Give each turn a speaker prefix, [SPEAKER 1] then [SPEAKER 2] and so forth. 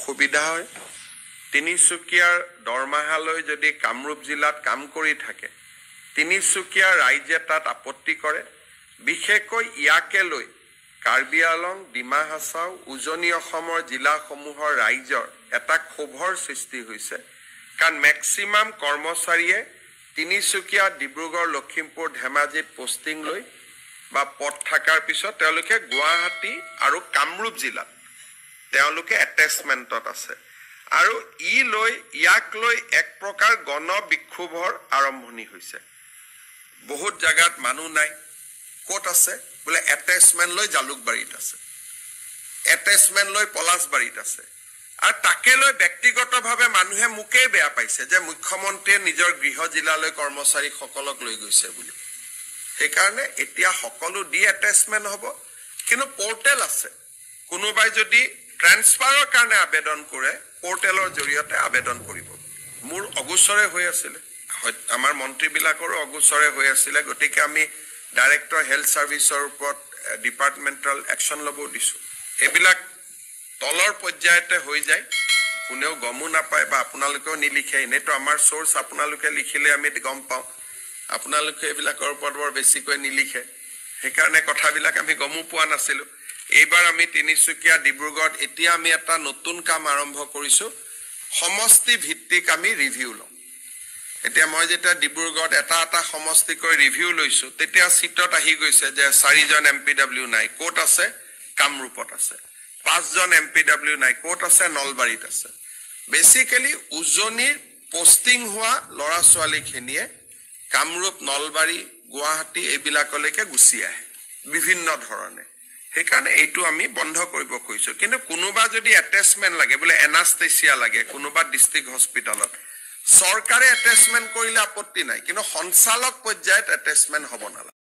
[SPEAKER 1] অসুবিধা হয় তিনিচুকীয়াৰ দৰমাহালৈ যদি কামৰূপ জিলাত কাম কৰি থাকে তিনিচুকীয়া ৰাইজে তাত আপত্তি কৰে বিশেষকৈ ইয়াকে লৈ কাৰ্বি আলং ডিমা হাছাও উজনি অসমৰ জিলাসমূহৰ ৰাইজৰ এটা ক্ষোভৰ সৃষ্টি হৈছে কাৰণ মেক্সিমাম কৰ্মচাৰীয়ে তিনিচুকীয়া ডিব্ৰুগড় লখিমপুৰ ধেমাজিত পোষ্টিং লৈ বা পদ থাকাৰ পিছত তেওঁলোকে গুৱাহাটী আৰু কামৰূপ জিলাত তেওঁলোকে এটেচমেণ্টত আছে আৰু ইয়াক লৈ এক প্ৰকাৰ গণ বিক্ষোভৰ আৰম্ভণি হৈছে বহুত জায়গাত মানুহ নাই কোট আছে বোলে এটেচমেণ্ট লৈ জালুকবাৰীত আছে এটেচমেণ্ট লৈ পলাশবাৰীত আছে আৰু তাকে লৈ ব্যক্তিগতভাৱে মানুহে মুকেই বেয়া পাইছে যে মুখ্যমন্ত্ৰীয়ে নিজৰ গৃহ জিলালৈ কৰ্মচাৰীসকলক লৈ গৈছে বুলি সেইকাৰণে এতিয়া সকলো ডি এটেচমেণ্ট হ'ব কিন্তু পৰ্টেল আছে কোনোবাই যদি ট্ৰান্সফাৰৰ কাৰণে আবেদন কৰে পৰ্টেলৰ জৰিয়তে আবেদন কৰিব মোৰ অগোচৰে হৈ আছিল আমাৰ মন্ত্ৰীবিলাকৰো অগোচৰে হৈ আছিল গতিকে আমি ডাইৰেক্টৰ হেল্থ সাৰ্ভিসৰ ওপৰত ডিপাৰ্টমেণ্টেল একশ্যন ল'ব দিছোঁ এইবিলাক তলৰ পৰ্যায়তে হৈ যায় কোনেও গমো নাপায় বা আপোনালোকেও নিলিখে এনেতো আমাৰ সোৰ্স আপোনালোকে লিখিলে আমি গম পাওঁ আপোনালোকে এইবিলাকৰ ওপৰত বৰ বেছিকৈ নিলিখে সেইকাৰণে কথাবিলাক আমি গমো পোৱা নাছিলোঁ এইবাৰ আমি তিনিচুকীয়া ডিব্ৰুগড়ত এতিয়া আমি এটা নতুন কাম আৰম্ভ কৰিছোঁ সমষ্টি ভিত্তিক আমি ৰিভিউ লওঁ এতিয়া মই যেতিয়া ডিব্ৰুগড়ত এটা সমষ্টিকৈ ৰিভিউ লৈছোঁ তেতিয়া সিটত আহি গৈছে যে 4জন এমপিডব্লিউ নাই কোট আছে কামৰূপত আছে 5জন এমপিডব্লিউ নাই কোট আছে নলবাৰীত আছে বেসিক্যালি উজনিৰ পোষ্টিং হোৱা ল'ৰা ছোৱালীখিনিয়ে কামৰূপ নলবাৰী গুৱাহাটী এইবিলাকলৈকে গুচি আহে বিভিন্ন ধৰণে সেইকাৰণে এইটো আমি বন্ধ কৰিব কৈছো কিন্তু কোনোবা যদি এটেচমেণ্ট লাগে বোলে এনাস্থেচিয়া লাগে কোনোবা ডিস্ট্ৰিক্ট হস্পিটালত চৰকাৰে এটেচমেণ্ট কৰিলে আপত্তি নাই কিন্তু সঞ্চালক পৰ্যায়ত এটেচমেণ্ট হ'ব নালাগে